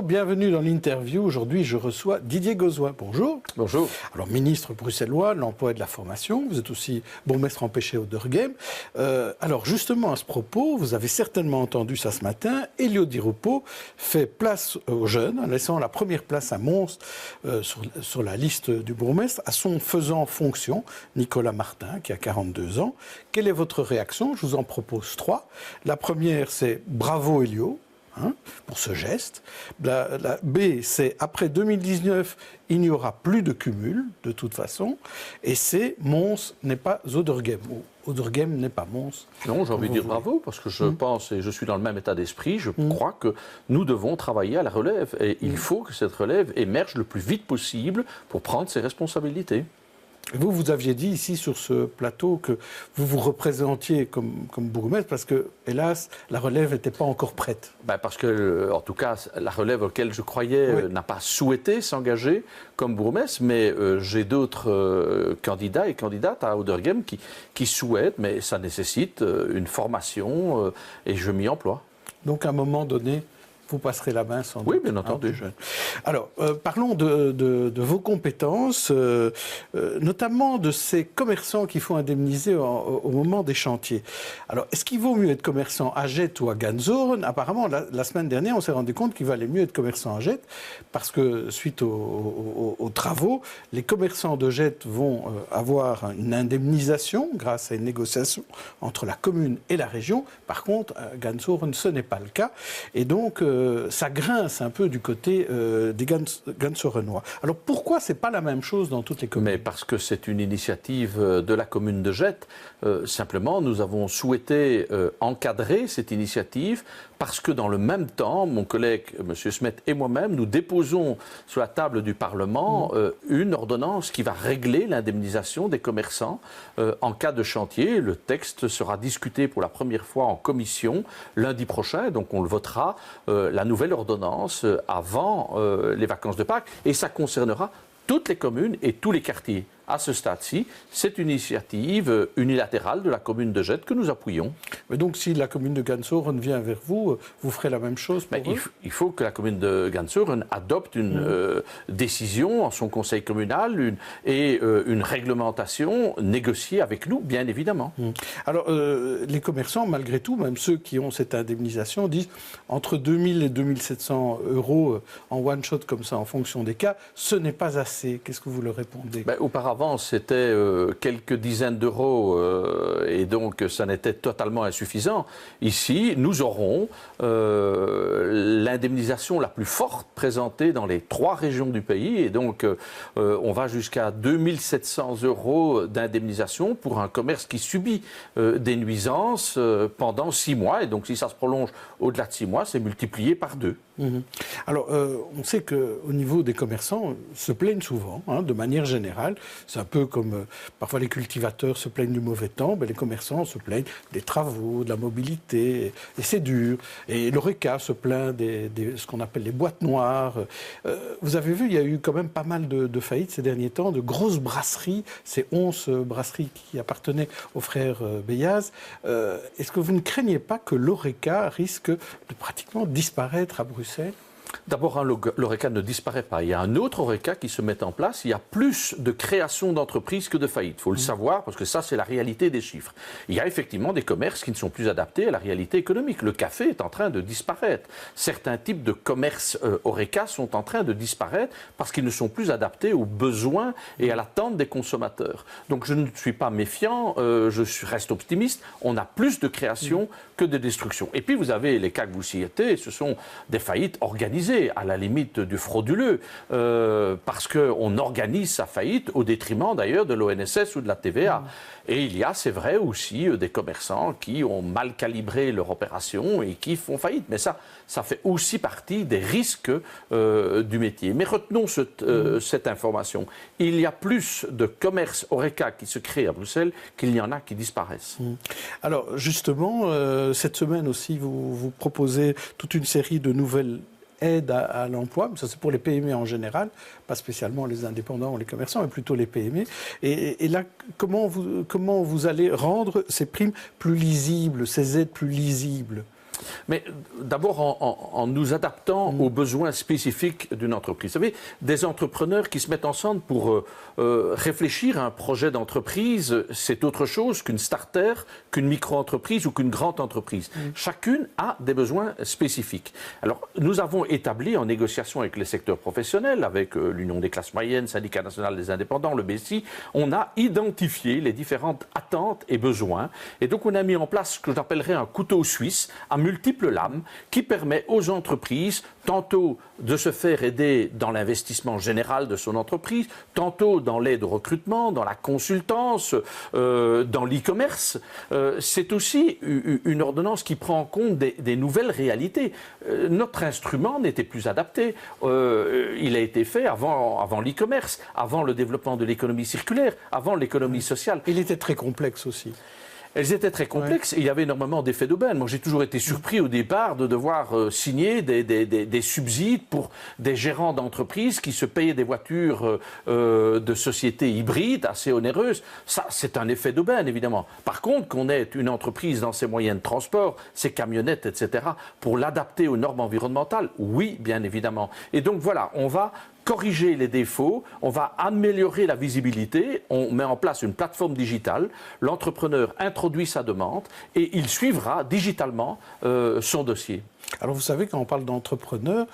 bienvenue dans l'interview. Aujourd'hui, je reçois Didier Gauzois. Bonjour. Bonjour. Alors, ministre bruxellois de l'Emploi et de la Formation, vous êtes aussi bourgmestre empêché au Dergem. Alors, justement, à ce propos, vous avez certainement entendu ça ce matin, Elio Di Rupo fait place aux jeunes, en laissant la première place à Mons sur la liste du bourgmestre, à son faisant fonction, Nicolas Martin, qui a 42 ans. Quelle est votre réaction? Je vous en propose 3. La première, c'est bravo Elio. Pour ce geste. La B, c'est après 2019, il n'y aura plus de cumul, de toute façon. Et C, Mons n'est pas Odergem. Odergem n'est pas Mons. Non, j'ai envie de dire bravo, parce que je pense, et je suis dans le même état d'esprit, je crois que nous devons travailler à la relève. Et il faut que cette relève émerge le plus vite possible pour prendre ses responsabilités. Vous aviez dit ici sur ce plateau que vous vous représentiez comme bourgmestre parce que, hélas, la relève n'était pas encore prête. Parce que, en tout cas, la relève auquel je croyais n'a pas souhaité s'engager comme bourgmestre, mais j'ai d'autres candidats et candidates à Odergem qui souhaitent, mais ça nécessite une formation et je m'y emploie. Donc, à un moment donné, vous passerez la main sans doute. Oui, bien entendu. Alors, parlons de vos compétences, notamment de ces commerçants qu'il faut indemniser au moment des chantiers. Alors, est-ce qu'il vaut mieux être commerçant à Gett ou à Ganzoren? Apparemment, la semaine dernière, on s'est rendu compte qu'il valait mieux être commerçant à Gett parce que, suite aux travaux, les commerçants de Gett vont avoir une indemnisation grâce à une négociation entre la commune et la région. Par contre, à Ganzoren, ce n'est pas le cas. Et donc, ça grince un peu du côté des Gansorenois. Alors pourquoi c'est pas la même chose dans toutes les communes? Mais parce que c'est une initiative de la commune de Gett. Simplement, nous avons souhaité encadrer cette initiative parce que dans le même temps, mon collègue M. Smet et moi-même, nous déposons sur la table du Parlement une ordonnance qui va régler l'indemnisation des commerçants en cas de chantier. Le texte sera discuté pour la première fois en commission lundi prochain, donc on le votera, la nouvelle ordonnance avant les vacances de Pâques, et ça concernera toutes les communes et tous les quartiers. À ce stade-ci, c'est une initiative unilatérale de la commune de Gett que nous appuyons. Mais donc, si la commune de Ganzoren vient vers vous, vous ferez la même chose pour eux? Il faut que la commune de Ganzoren adopte une décision en son conseil communal et une réglementation négociée avec nous, bien évidemment. Alors, les commerçants, malgré tout, même ceux qui ont cette indemnisation, disent entre 2000 et 2700 euros en one-shot comme ça, en fonction des cas, ce n'est pas assez. Qu'est-ce que vous leur répondez? Auparavant, c'était quelques dizaines d'euros et donc ça n'était totalement insuffisant. Ici, nous aurons l'indemnisation la plus forte présentée dans les 3 régions du pays et donc on va jusqu'à 2700 euros d'indemnisation pour un commerce qui subit des nuisances pendant 6 mois. Et donc si ça se prolonge au-delà de 6 mois, c'est multiplié par 2. Alors, on sait qu'au niveau des commerçants, se plaignent souvent, de manière générale. C'est un peu comme parfois les cultivateurs se plaignent du mauvais temps, les commerçants se plaignent des travaux, de la mobilité, et c'est dur. Et l'Horeca se plaint ce qu'on appelle les boîtes noires. Vous avez vu, il y a eu quand même pas mal de faillites ces derniers temps, de grosses brasseries, ces 11 brasseries qui appartenaient aux frères Beyaz. Est-ce que vous ne craignez pas que l'Horeca risque de pratiquement disparaître à Bruxelles? D'abord, l'Horeca ne disparaît pas. Il y a un autre Horeca qui se met en place. Il y a plus de création d'entreprises que de faillites. Il faut le savoir parce que ça, c'est la réalité des chiffres. Il y a effectivement des commerces qui ne sont plus adaptés à la réalité économique. Le café est en train de disparaître. Certains types de commerces Horeca sont en train de disparaître parce qu'ils ne sont plus adaptés aux besoins et à l'attente des consommateurs. Donc je ne suis pas méfiant, reste optimiste. On a plus de création que de destruction. Et puis vous avez les cas que vous citez, ce sont des faillites organisées, à la limite du frauduleux, parce qu'on organise sa faillite au détriment d'ailleurs de l'ONSS ou de la TVA. Et il y a, c'est vrai aussi, des commerçants qui ont mal calibré leur opération et qui font faillite. Mais ça fait aussi partie des risques du métier. Mais retenons cette information. Il y a plus de commerces Horeca qui se créent à Bruxelles qu'il y en a qui disparaissent. Alors justement, cette semaine aussi, vous proposez toute une série de nouvelles aide à l'emploi, ça c'est pour les PME en général, pas spécialement les indépendants ou les commerçants, mais plutôt les PME. Et là, comment vous allez rendre ces primes plus lisibles, ces aides plus lisibles ? Mais d'abord en nous adaptant aux besoins spécifiques d'une entreprise. Vous savez, des entrepreneurs qui se mettent ensemble pour réfléchir à un projet d'entreprise, c'est autre chose qu'une starter, qu'une micro-entreprise ou qu'une grande entreprise. Chacune a des besoins spécifiques. Alors, nous avons établi en négociation avec les secteurs professionnels, avec l'Union des classes moyennes, Syndicat national des indépendants, le BSI, on a identifié les différentes attentes et besoins. Et donc, on a mis en place ce que j'appellerais un couteau suisse à multiples lames qui permet aux entreprises tantôt de se faire aider dans l'investissement général de son entreprise, tantôt dans l'aide au recrutement, dans la consultance, dans l'e-commerce. C'est aussi une ordonnance qui prend en compte des nouvelles réalités. Notre instrument n'était plus adapté. Il a été fait avant l'e-commerce, avant le développement de l'économie circulaire, avant l'économie sociale. Il était très complexe aussi. Elles étaient très complexes et il y avait énormément d'effets d'aubaine. Moi, j'ai toujours été surpris au départ de devoir signer des subsides pour des gérants d'entreprises qui se payaient des voitures de sociétés hybrides assez onéreuses. Ça, c'est un effet d'aubaine, évidemment. Par contre, qu'on ait une entreprise dans ses moyens de transport, ses camionnettes, etc., pour l'adapter aux normes environnementales, oui, bien évidemment. Et donc, voilà, on va corriger les défauts, on va améliorer la visibilité, on met en place une plateforme digitale, l'entrepreneur introduit sa demande et il suivra digitalement son dossier. Alors vous savez, quand on parle d'entrepreneurs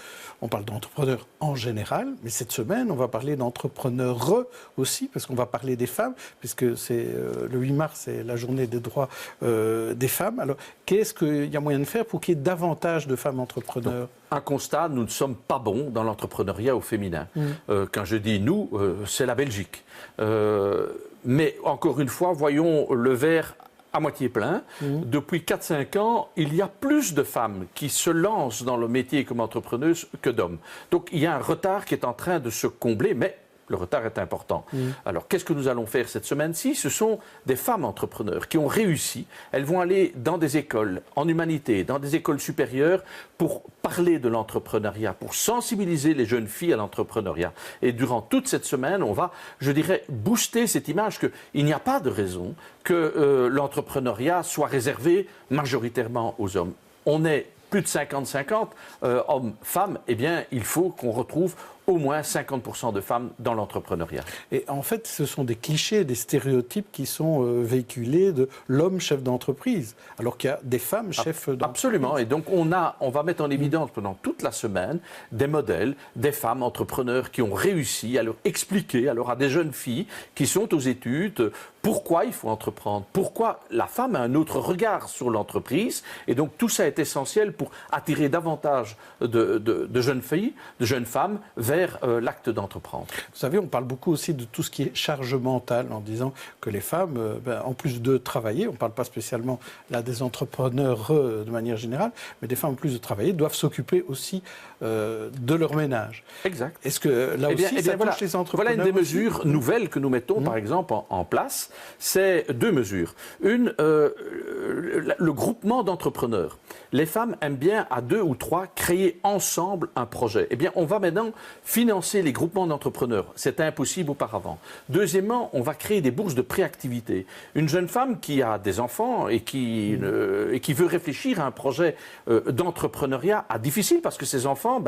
en général, mais cette semaine, on va parler d'entrepreneurs aussi, parce qu'on va parler des femmes, puisque c'est le 8 mars, c'est la journée des droits des femmes. Alors, qu'est-ce qu'il y a moyen de faire pour qu'il y ait davantage de femmes entrepreneurs ? Donc, un constat, nous ne sommes pas bons dans l'entrepreneuriat au féminin. Quand je dis nous, c'est la Belgique. Mais encore une fois, voyons le verre à moitié plein. Depuis 4-5 ans, il y a plus de femmes qui se lancent dans le métier comme entrepreneuses que d'hommes. Donc il y a un retard qui est en train de se combler, mais le retard est important. Alors, qu'est-ce que nous allons faire cette semaine-ci? Ce sont des femmes entrepreneurs qui ont réussi. Elles vont aller dans des écoles en humanité, dans des écoles supérieures pour parler de l'entrepreneuriat, pour sensibiliser les jeunes filles à l'entrepreneuriat. Et durant toute cette semaine, on va, je dirais, booster cette image qu'il n'y a pas de raison que l'entrepreneuriat soit réservé majoritairement aux hommes. On est plus de 50-50, hommes-femmes, eh bien, il faut qu'on retrouve au moins 50% de femmes dans l'entrepreneuriat. Et en fait, ce sont des clichés, des stéréotypes qui sont véhiculés de l'homme chef d'entreprise, alors qu'il y a des femmes chefs d'entreprise. Absolument. Et donc, on va mettre en évidence pendant toute la semaine des modèles, des femmes entrepreneurs qui ont réussi à leur expliquer, alors à des jeunes filles qui sont aux études, pourquoi il faut entreprendre, pourquoi la femme a un autre regard sur l'entreprise. Et donc, tout ça est essentiel pour attirer davantage de jeunes filles, de jeunes femmes vers l'acte d'entreprendre. Vous savez, on parle beaucoup aussi de tout ce qui est charge mentale, en disant que les femmes, en plus de travailler, on ne parle pas spécialement là des entrepreneurs de manière générale, mais des femmes en plus de travailler doivent s'occuper aussi de leur ménage. Exact. Est-ce que là aussi, ça touche les entrepreneurs? Voilà une des mesures nouvelles que nous mettons, par exemple, en place. C'est 2 mesures. Une, le groupement d'entrepreneurs. Les femmes aiment bien, à 2 ou 3, créer ensemble un projet. Eh bien, on va maintenant financer les groupements d'entrepreneurs. C'était impossible auparavant. Deuxièmement, on va créer des bourses de préactivité. Une jeune femme qui a des enfants et qui veut réfléchir à un projet d'entrepreneuriat difficile parce que ses enfants,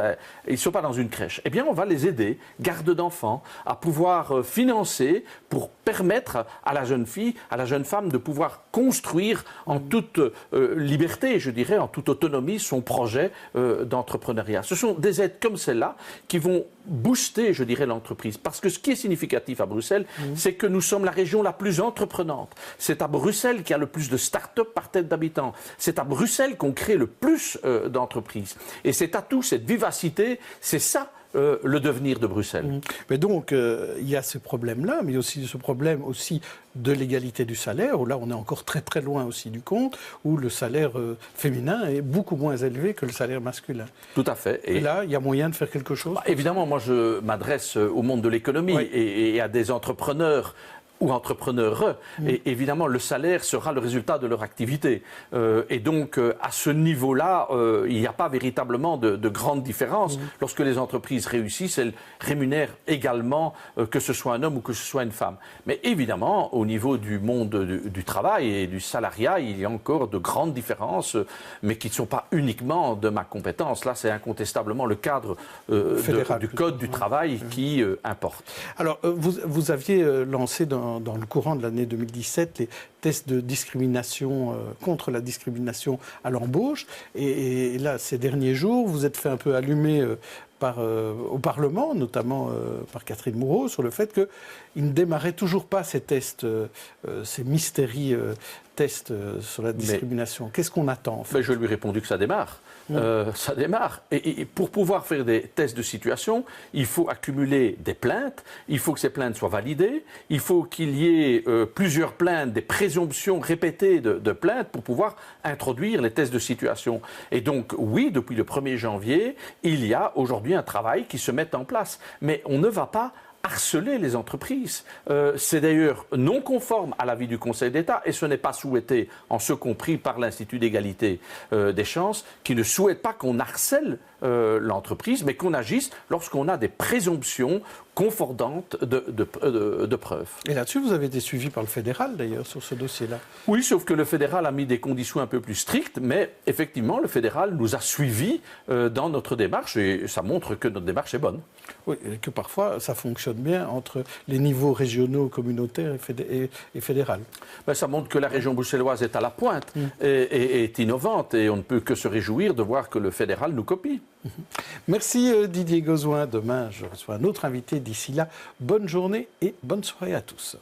ils ne sont pas dans une crèche. Eh bien, on va les aider, garde d'enfants, à pouvoir financer pour permettre à la jeune fille, à la jeune femme de pouvoir construire en toute liberté, je dirais, en toute autonomie, son projet d'entrepreneuriat. Ce sont des aides comme celle-là qui vont booster, je dirais, l'entreprise. Parce que ce qui est significatif à Bruxelles, c'est que nous sommes la région la plus entreprenante. C'est à Bruxelles qu'il y a le plus de start-up par tête d'habitant. C'est à Bruxelles qu'on crée le plus d'entreprises. Et cet atout, cette vivacité, c'est ça le devenir de Bruxelles. Mais donc, il y a ce problème-là, mais aussi ce problème aussi de l'égalité du salaire, où là, on est encore très très loin aussi du compte, où le salaire féminin est beaucoup moins élevé que le salaire masculin. Tout à fait. Et là, il y a moyen de faire quelque chose? Évidemment, moi, je m'adresse au monde de l'économie et à des entrepreneurs ou entrepreneurs. Et évidemment, le salaire sera le résultat de leur activité. Et donc, à ce niveau-là, il n'y a pas véritablement de grande différence. Lorsque les entreprises réussissent, elles rémunèrent également, que ce soit un homme ou que ce soit une femme. Mais évidemment, au niveau du monde du travail et du salariat, il y a encore de grandes différences, mais qui ne sont pas uniquement de ma compétence. Là, c'est incontestablement le cadre du Code du travail qui importe. Alors, vous aviez lancé dans le courant de l'année 2017 les tests de discrimination contre la discrimination à l'embauche. Et là, ces derniers jours, vous êtes fait un peu allumer au Parlement, notamment par Catherine Moreau, sur le fait qu'il ne démarrait toujours pas ces tests, ces mystérieux tests sur la discrimination. Qu'est-ce qu'on attend en fait? Je lui ai répondu que ça démarre. Ça démarre. Et pour pouvoir faire des tests de situation, il faut accumuler des plaintes, il faut que ces plaintes soient validées, il faut qu'il y ait plusieurs plaintes, des présomptions répétées de plaintes pour pouvoir introduire les tests de situation. Et donc, oui, depuis le 1er janvier, il y a aujourd'hui un travail qui se met en place. Mais on ne va pas harceler les entreprises. C'est d'ailleurs non conforme à l'avis du Conseil d'État et ce n'est pas souhaité, en ce compris par l'Institut d'égalité des chances, qui ne souhaite pas qu'on harcèle l'entreprise, mais qu'on agisse lorsqu'on a des présomptions confortantes de preuves. Et là-dessus, vous avez été suivi par le fédéral, d'ailleurs, sur ce dossier-là. Oui, sauf que le fédéral a mis des conditions un peu plus strictes, mais effectivement, le fédéral nous a suivis dans notre démarche et ça montre que notre démarche est bonne. Oui, et que parfois, ça fonctionne bien entre les niveaux régionaux, communautaires et fédéral. Ça montre que la région bruxelloise est à la pointe et est innovante et on ne peut que se réjouir de voir que le fédéral nous copie. Merci Didier Gozouin. Demain, je reçois un autre invité. D'ici là, bonne journée et bonne soirée à tous.